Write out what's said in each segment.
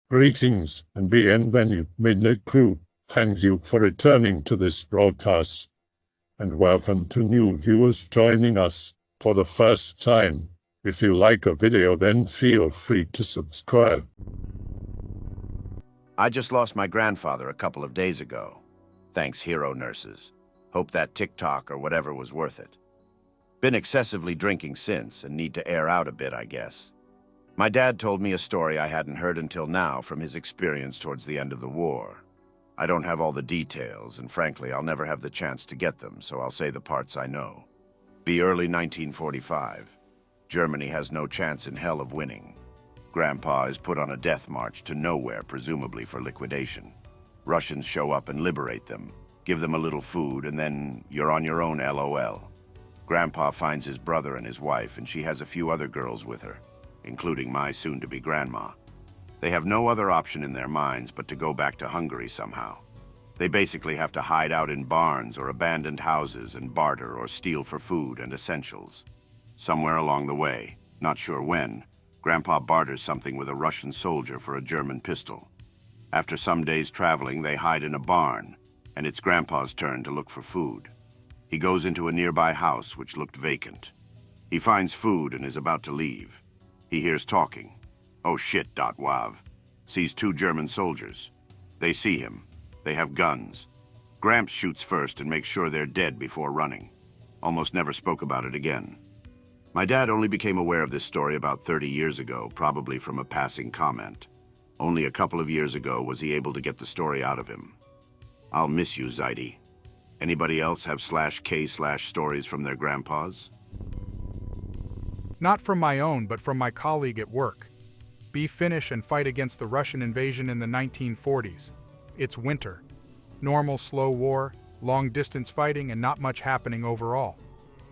Greetings and bienvenue, Midnight Crew. Thank you for returning to this broadcast. And welcome to new viewers joining us for the first time. If you like a video, then feel free to subscribe. I just lost my grandfather a couple of days ago. Thanks, hero nurses. Hope that TikTok or whatever was worth it. Been excessively drinking since and need to air out a bit, I guess. My dad told me a story I hadn't heard until now from his experience towards the end of the war. I don't have all the details, and frankly, I'll never have the chance to get them, so I'll say the parts I know. Be early 1945. Germany has no chance in hell of winning. Grandpa is put on a death march to nowhere, presumably for liquidation. Russians show up and liberate them, give them a little food, and then you're on your own, LOL. Grandpa finds his brother and his wife, and she has a few other girls with her, including my soon-to-be grandma. They have no other option in their minds but to go back to Hungary somehow. They basically have to hide out in barns or abandoned houses and barter or steal for food and essentials. Somewhere along the way, not sure when, Grandpa barters something with a Russian soldier for a German pistol. After some days traveling, they hide in a barn, and it's Grandpa's turn to look for food. He goes into a nearby house which looked vacant. He finds food and is about to leave. He hears talking. Oh shit, .wav. Sees two German soldiers. They see him. They have guns. Gramps shoots first and makes sure they're dead before running. Almost never spoke about it again. My dad only became aware of this story about 30 years ago, probably from a passing comment. Only a couple of years ago was he able to get the story out of him. I'll miss you, Zaidi. Anybody else have /K/stories from their grandpas? Not from my own, but from my colleague at work. Be Finnish and fight against the Russian invasion in the 1940s. It's winter. Normal slow war, long-distance fighting, and not much happening overall.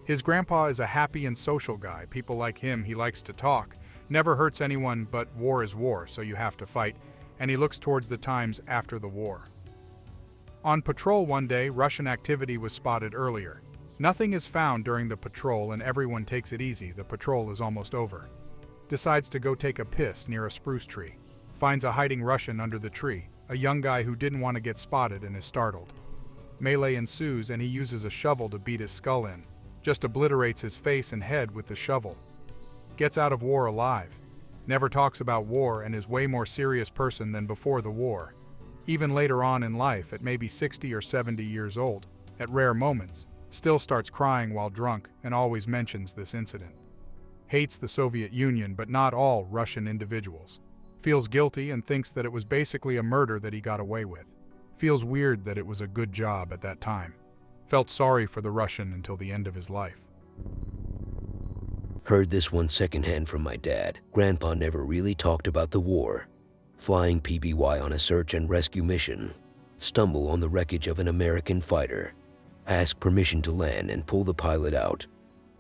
His grandpa is a happy and social guy. People like him, he likes to talk. Never hurts anyone, but war is war, so you have to fight. And he looks towards the times after the war. On patrol one day, Russian activity was spotted earlier. Nothing is found during the patrol and everyone takes it easy. The patrol is almost over. Decides to go take a piss near a spruce tree. Finds a hiding Russian under the tree, a young guy who didn't want to get spotted and is startled. Melee ensues and he uses a shovel to beat his skull in. Just obliterates his face and head with the shovel. Gets out of war alive. Never talks about war and is way more serious person than before the war. Even later on in life, at maybe 60 or 70 years old, at rare moments, still starts crying while drunk and always mentions this incident. Hates the Soviet Union, but not all Russian individuals. Feels guilty and thinks that it was basically a murder that he got away with. Feels weird that it was a good job at that time. Felt sorry for the Russian until the end of his life. Heard this one secondhand from my dad. Grandpa never really talked about the war. Flying PBY on a search and rescue mission. Stumble on the wreckage of an American fighter. Ask permission to land and pull the pilot out.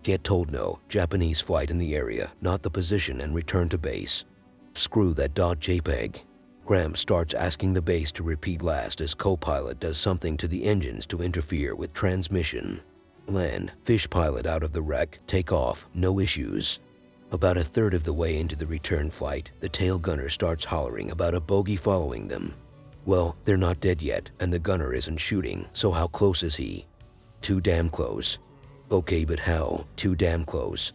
Get told no, Japanese flight in the area, not the position, and return to base. Screw that .jpeg. Graham starts asking the base to repeat last as co-pilot does something to the engines to interfere with transmission. Land, fish pilot out of the wreck, take off, no issues. About a third of the way into the return flight, the tail gunner starts hollering about a bogey following them. Well, they're not dead yet, and the gunner isn't shooting, so how close is he? Too damn close. Okay, but how? Too damn close.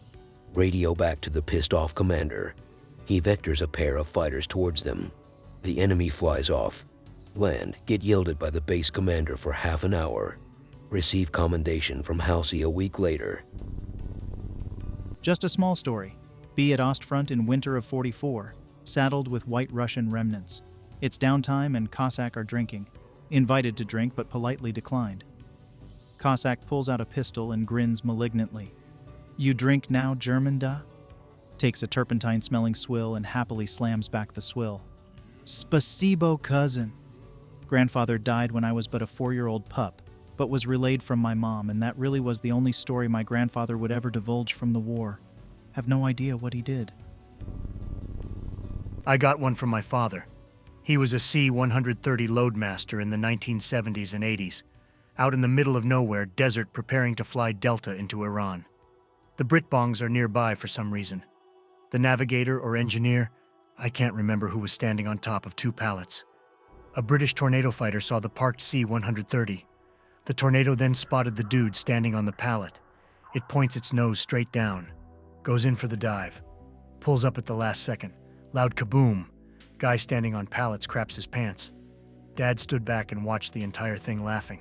Radio back to the pissed-off commander. He vectors a pair of fighters towards them. The enemy flies off. Land, get yelled at by the base commander for half an hour. Receive commendation from Halsey a week later. Just a small story. Be at Ostfront in winter of 44, saddled with white Russian remnants. It's downtime and Cossack are drinking. Invited to drink but politely declined. Cossack pulls out a pistol and grins malignantly. You drink now, German da? Takes a turpentine-smelling swill and happily slams back the swill. Spasibo, cousin. Grandfather died when I was but a 4-year-old pup, but was relayed from my mom, and that really was the only story my grandfather would ever divulge from the war. Have no idea what he did. I got one from my father. He was a C-130 loadmaster in the 1970s and 80s, out in the middle of nowhere, desert, preparing to fly Delta into Iran. The Britbongs are nearby for some reason. The navigator or engineer, I can't remember who was standing on top of 2 pallets. A British tornado fighter saw the parked C-130. The tornado then spotted the dude standing on the pallet. It points its nose straight down, goes in for the dive, pulls up at the last second. Loud kaboom. Guy standing on pallets craps his pants. Dad stood back and watched the entire thing laughing.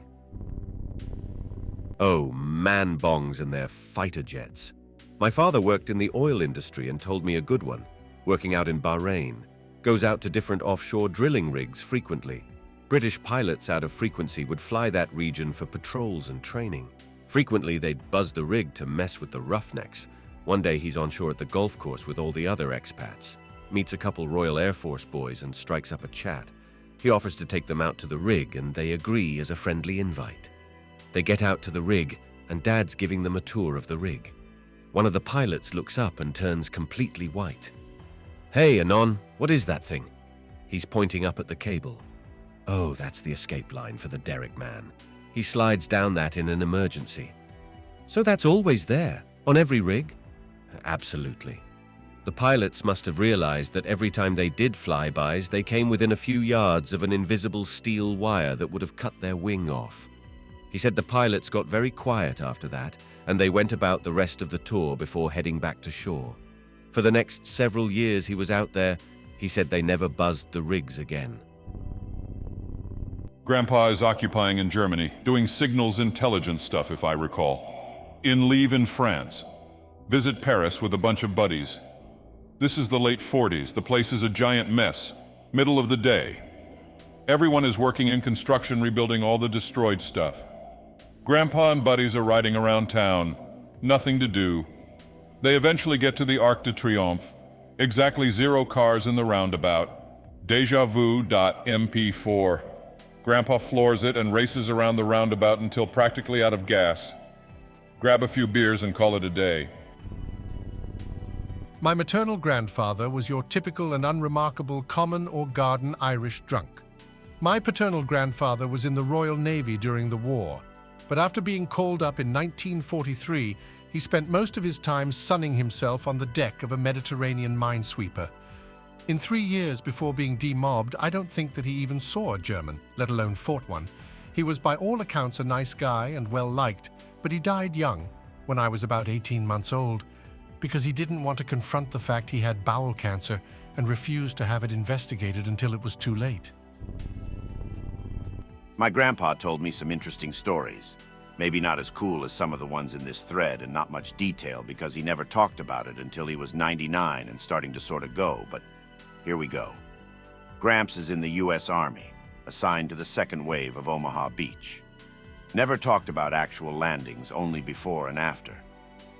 Oh, man-bongs and their fighter jets. My father worked in the oil industry and told me a good one, working out in Bahrain. Goes out to different offshore drilling rigs frequently. British pilots out of frequency would fly that region for patrols and training. Frequently, they'd buzz the rig to mess with the roughnecks. One day he's on shore at the golf course with all the other expats. Meets a couple Royal Air Force boys and strikes up a chat. He offers to take them out to the rig and they agree as a friendly invite. They get out to the rig and Dad's giving them a tour of the rig. One of the pilots looks up and turns completely white. "Hey, Anon, what is that thing?" He's pointing up at the cable. Oh, that's the escape line for the derrick man. He slides down that in an emergency. So that's always there, on every rig? Absolutely. The pilots must have realized that every time they did flybys, they came within a few yards of an invisible steel wire that would have cut their wing off. He said the pilots got very quiet after that, and they went about the rest of the tour before heading back to shore. For the next several years he was out there, he said they never buzzed the rigs again. Grandpa is occupying in Germany, doing signals intelligence stuff, if I recall. In leave in France. Visit Paris with a bunch of buddies. This is the late 40s. The place is a giant mess. Middle of the day. Everyone is working in construction, rebuilding all the destroyed stuff. Grandpa and buddies are riding around town. Nothing to do. They eventually get to the Arc de Triomphe. Exactly 0 cars in the roundabout. Deja vu.mp4. Grandpa floors it and races around the roundabout until practically out of gas. Grab a few beers and call it a day. My maternal grandfather was your typical and unremarkable common or garden Irish drunk. My paternal grandfather was in the Royal Navy during the war, but after being called up in 1943, he spent most of his time sunning himself on the deck of a Mediterranean minesweeper. In 3 years before being demobbed, I don't think that he even saw a German, let alone fought one. He was by all accounts a nice guy and well-liked, but he died young, when I was about 18 months old, because he didn't want to confront the fact he had bowel cancer and refused to have it investigated until it was too late. My grandpa told me some interesting stories. Maybe not as cool as some of the ones in this thread and not much detail because he never talked about it until he was 99 and starting to sort of go, but here we go. Gramps is in the U.S. Army, assigned to the second wave of Omaha Beach. Never talked about actual landings, only before and after.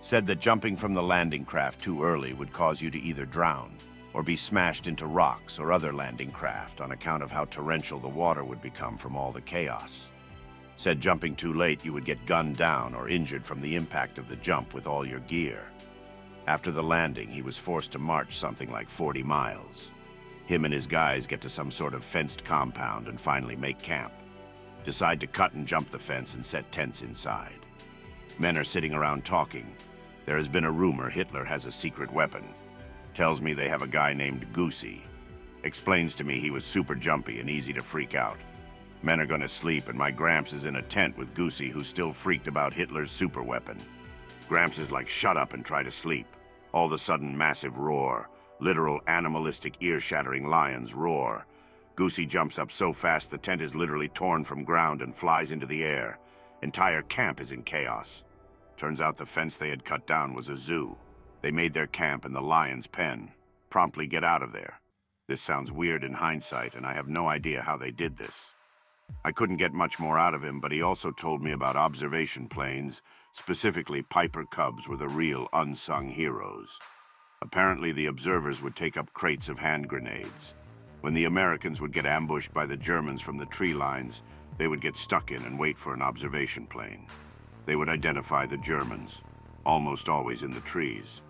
Said that jumping from the landing craft too early would cause you to either drown or be smashed into rocks or other landing craft on account of how torrential the water would become from all the chaos. Said jumping too late you would get gunned down or injured from the impact of the jump with all your gear. After the landing, he was forced to march something like 40 miles. Him and his guys get to some sort of fenced compound and finally make camp. Decide to cut and jump the fence and set tents inside. Men are sitting around talking. There has been a rumor Hitler has a secret weapon. Tells me they have a guy named Goosey. Explains to me he was super jumpy and easy to freak out. Men are gonna sleep and my Gramps is in a tent with Goosey, who's still freaked about Hitler's super weapon. Gramps is like, shut up and try to sleep. All of a sudden, massive roar. Literal animalistic ear-shattering lions roar. Goosey jumps up so fast the tent is literally torn from ground and flies into the air. Entire camp is in chaos. Turns out the fence they had cut down was a zoo. They made their camp in the lion's pen. Promptly get out of there. This sounds weird in hindsight, and I have no idea how they did this. I couldn't get much more out of him, but he also told me about observation planes. Specifically, Piper Cubs were the real unsung heroes. Apparently, the observers would take up crates of hand grenades. When the Americans would get ambushed by the Germans from the tree lines, they would get stuck in and wait for an observation plane. They would identify the Germans, almost always in the trees,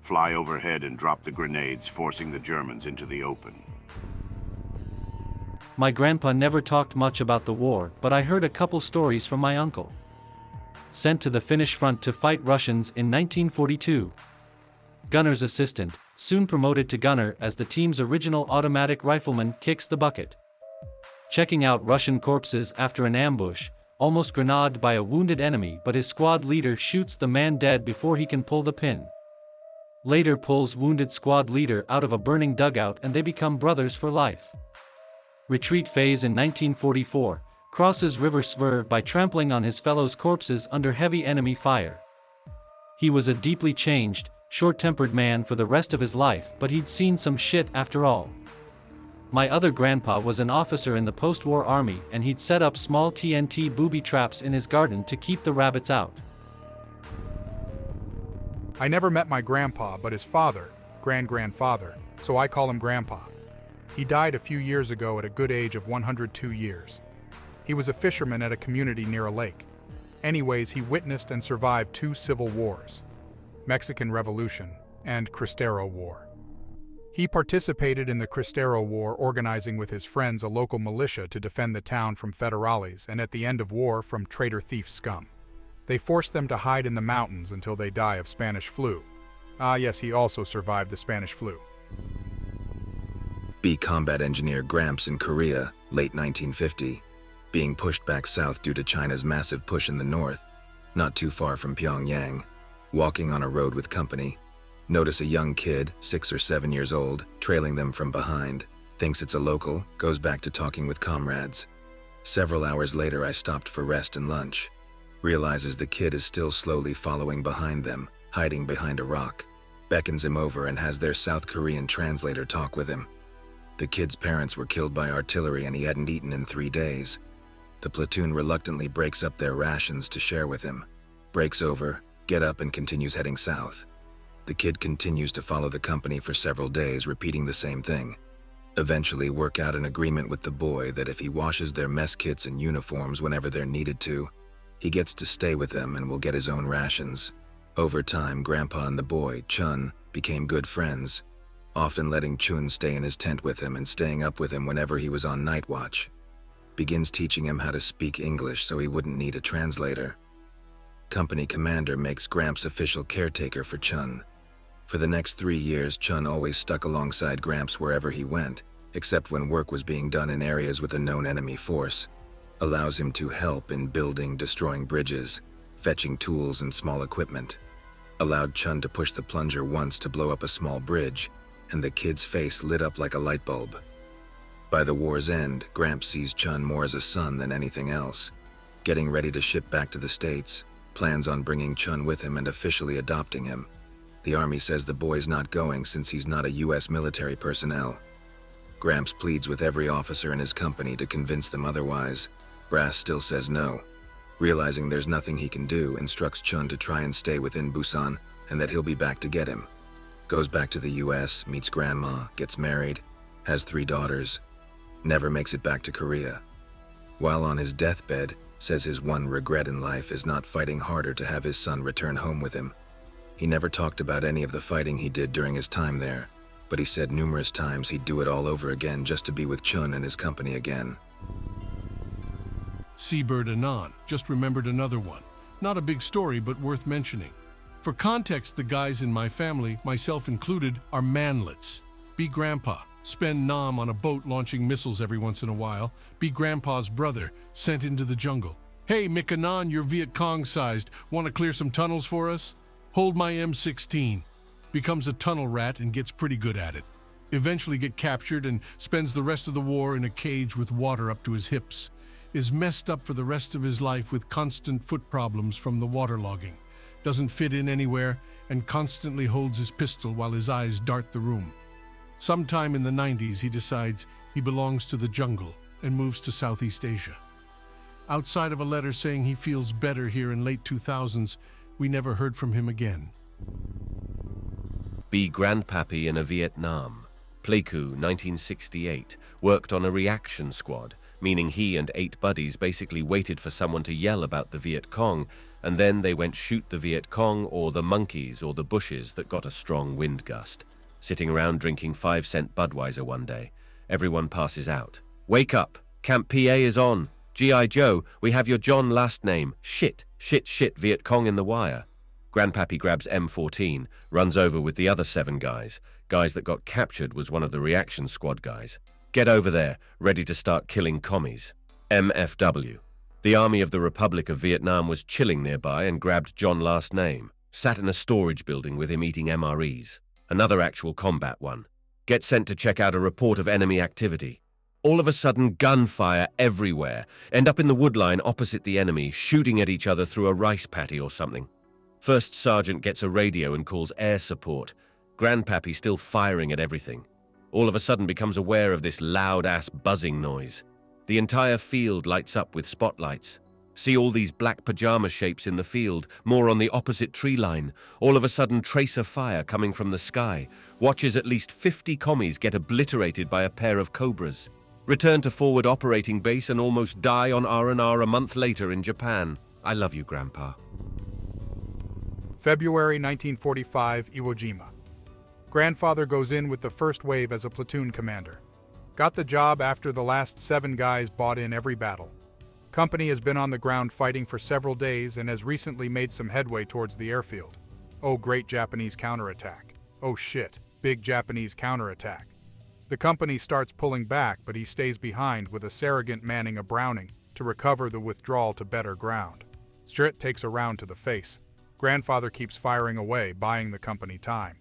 fly overhead and drop the grenades, forcing the Germans into the open. My grandpa never talked much about the war, but I heard a couple stories from my uncle. Sent to the Finnish Front to fight Russians in 1942. Gunner's assistant, soon promoted to gunner as the team's original automatic rifleman kicks the bucket. Checking out Russian corpses after an ambush, almost grenaded by a wounded enemy, but his squad leader shoots the man dead before he can pull the pin. Later pulls wounded squad leader out of a burning dugout and they become brothers for life. Retreat phase in 1944, crosses River Svir by trampling on his fellows' corpses under heavy enemy fire. He was a deeply changed, short-tempered man for the rest of his life, but he'd seen some shit after all. My other grandpa was an officer in the post-war army and he'd set up small TNT booby traps in his garden to keep the rabbits out. I never met my grandpa, but his father, grandfather, so I call him Grandpa. He died a few years ago at a good age of 102 years. He was a fisherman at a community near a lake. Anyways, he witnessed and survived 2 civil wars, Mexican Revolution and Cristero War. He participated in the Cristero War, organizing with his friends a local militia to defend the town from federales and at the end of war from traitor thief scum. They forced them to hide in the mountains until they die of Spanish flu. Ah yes, he also survived the Spanish flu. B. Combat Engineer Gramps in Korea, late 1950, being pushed back south due to China's massive push in the north, not too far from Pyongyang, walking on a road with company. Notice a young kid, 6 or 7 years old, trailing them from behind, thinks it's a local, goes back to talking with comrades. Several hours later I stopped for rest and lunch. Realizes the kid is still slowly following behind them, hiding behind a rock. Beckons him over and has their South Korean translator talk with him. The kid's parents were killed by artillery and he hadn't eaten in 3 days. The platoon reluctantly breaks up their rations to share with him. Breaks over, get up and continues heading south. The kid continues to follow the company for several days, repeating the same thing. Eventually work out an agreement with the boy that if he washes their mess kits and uniforms whenever they're needed to, he gets to stay with them and will get his own rations. Over time, Grandpa and the boy, Chun, became good friends, often letting Chun stay in his tent with him and staying up with him whenever he was on night watch. Begins teaching him how to speak English so he wouldn't need a translator. Company commander makes Gramps official caretaker for Chun. For the next 3 years, Chun always stuck alongside Gramps wherever he went, except when work was being done in areas with a known enemy force. Allows him to help in building, destroying bridges, fetching tools and small equipment. Allowed Chun to push the plunger once to blow up a small bridge, and the kid's face lit up like a light bulb. By the war's end, Gramps sees Chun more as a son than anything else. Getting ready to ship back to the States, plans on bringing Chun with him and officially adopting him. The Army says the boy's not going since he's not a U.S. military personnel. Gramps pleads with every officer in his company to convince them otherwise. Brass still says no. Realizing there's nothing he can do, instructs Chun to try and stay within Busan and that he'll be back to get him. Goes back to the U.S., meets Grandma, gets married, has 3 daughters. Never makes it back to Korea. While on his deathbed, says his one regret in life is not fighting harder to have his son return home with him. He never talked about any of the fighting he did during his time there, but he said numerous times he'd do it all over again just to be with Chun and his company again. Seabird Anon, just remembered another one. Not a big story, but worth mentioning. For context, the guys in my family, myself included, are manlets. Be Grandpa, spend Nam on a boat launching missiles every once in a while. Be Grandpa's brother, sent into the jungle. Hey, Mick Anon, you're Viet Cong-sized. Want to clear some tunnels for us? Hold my M16. Becomes a tunnel rat and gets pretty good at it. Eventually get captured and spends the rest of the war in a cage with water up to his hips. Is messed up for the rest of his life with constant foot problems from the waterlogging. Doesn't fit in anywhere and constantly holds his pistol while his eyes dart the room. Sometime in the 90s, he decides he belongs to the jungle and moves to Southeast Asia. Outside of a letter saying he feels better here in late 2000s, we never heard from him again. Be Grandpappy in a Vietnam. Pleiku, 1968, worked on a reaction squad, meaning he and 8 buddies basically waited for someone to yell about the Viet Cong, and then they went shoot the Viet Cong or the monkeys or the bushes that got a strong wind gust. Sitting around drinking 5-cent Budweiser one day. Everyone passes out. Wake up! Camp PA is on! G.I. Joe, we have your John last name. Shit, Viet Cong in the wire. Grandpappy grabs M14, runs over with the other 7 guys. Guys that got captured was one of the reaction squad guys. Get over there, ready to start killing commies. MFW. The Army of the Republic of Vietnam was chilling nearby and grabbed John last name. Sat in a storage building with him eating MREs. Another actual combat one. Get sent to check out a report of enemy activity. All of a sudden, gunfire everywhere. End up in the woodline opposite the enemy, shooting at each other through a rice paddy or something. First sergeant gets a radio and calls air support. Grandpappy still firing at everything. All of a sudden becomes aware of this loud-ass buzzing noise. The entire field lights up with spotlights. See all these black pajama shapes in the field, more on the opposite tree line. All of a sudden tracer fire coming from the sky. Watches at least 50 commies get obliterated by a pair of cobras. Return to forward operating base and almost die on R&R a month later in Japan. I love you, Grandpa. February 1945, Iwo Jima. Grandfather goes in with the first wave as a platoon commander. Got the job after the last 7 guys bought in every battle. Company has been on the ground fighting for several days and has recently made some headway towards the airfield. Oh, great Japanese counterattack. Oh shit, big Japanese counterattack. The company starts pulling back, but he stays behind with a Sargent manning a Browning to recover the withdrawal to better ground. Strit takes a round to the face. Grandfather keeps firing away, buying the company time.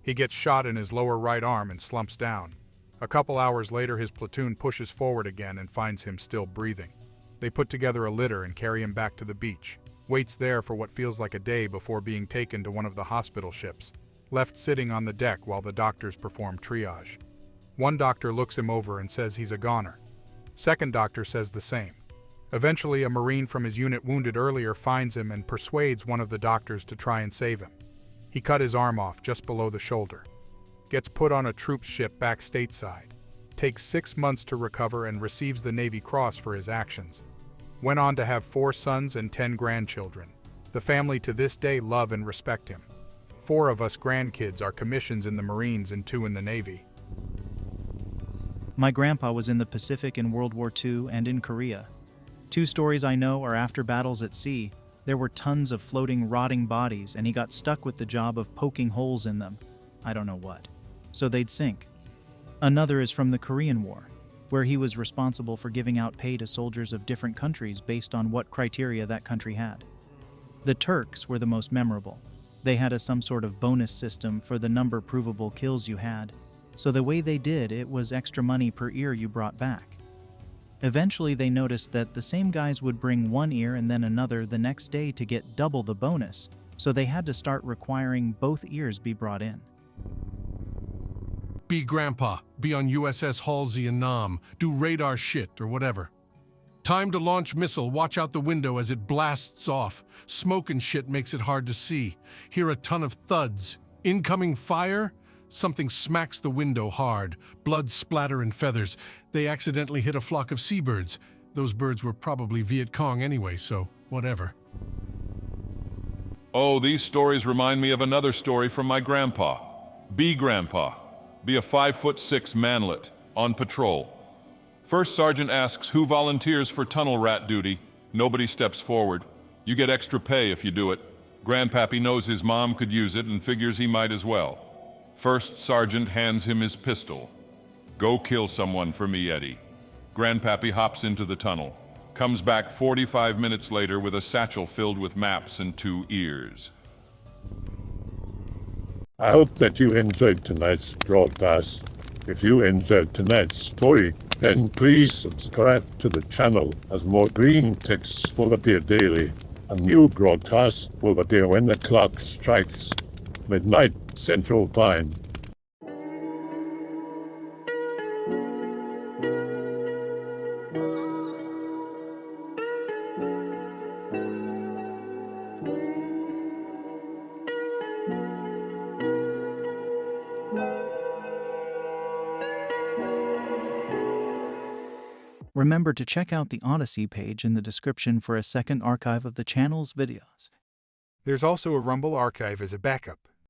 He gets shot in his lower right arm and slumps down. A couple hours later, his platoon pushes forward again and finds him still breathing. They put together a litter and carry him back to the beach. Waits there for what feels like a day before being taken to one of the hospital ships. Left sitting on the deck while the doctors perform triage. One doctor looks him over and says he's a goner. Second doctor says the same. Eventually, a Marine from his unit wounded earlier finds him and persuades one of the doctors to try and save him. He cut his arm off just below the shoulder. Gets put on a troops ship back stateside. Takes 6 months to recover and receives the Navy Cross for his actions. Went on to have 4 sons and 10 grandchildren. The family to this day love and respect him. 4 of us grandkids are commissions in the Marines and 2 in the Navy. My grandpa was in the Pacific in World War II and in Korea. 2 stories I know are after battles at sea. There were tons of floating, rotting bodies, and he got stuck with the job of poking holes in them. I don't know what. So they'd sink. Another is from the Korean War, where he was responsible for giving out pay to soldiers of different countries based on what criteria that country had. The Turks were the most memorable. They had some sort of bonus system for the number provable kills you had, so the way they did it was extra money per ear you brought back. Eventually they noticed that the same guys would bring one ear and then another the next day to get double the bonus, so they had to start requiring both ears be brought in. Be Grandpa, be on USS Halsey and Nam, do radar shit or whatever. Time to launch missile, watch out the window as it blasts off. Smoke and shit makes it hard to see. Hear a ton of thuds. Incoming fire? Something smacks the window hard. Blood splatter and feathers. They accidentally hit a flock of seabirds. Those birds were probably Viet Cong anyway, so whatever. Oh, these stories remind me of another story from my grandpa. Be Grandpa. Be a 5'6" manlet, on patrol. First sergeant asks who volunteers for tunnel rat duty. Nobody steps forward. You get extra pay if you do it. Grandpappy knows his mom could use it and figures he might as well. First sergeant hands him his pistol. Go kill someone for me, Eddie. Grandpappy hops into the tunnel. Comes back 45 minutes later with a satchel filled with maps and 2 ears. I hope that you enjoyed tonight's broadcast. If you enjoyed tonight's story, then please subscribe to the channel as more green texts will appear daily. A new broadcast will appear when the clock strikes midnight Central Time. Remember to check out the Odyssey page in the description for a second archive of the channel's videos. There's also a Rumble archive as a backup.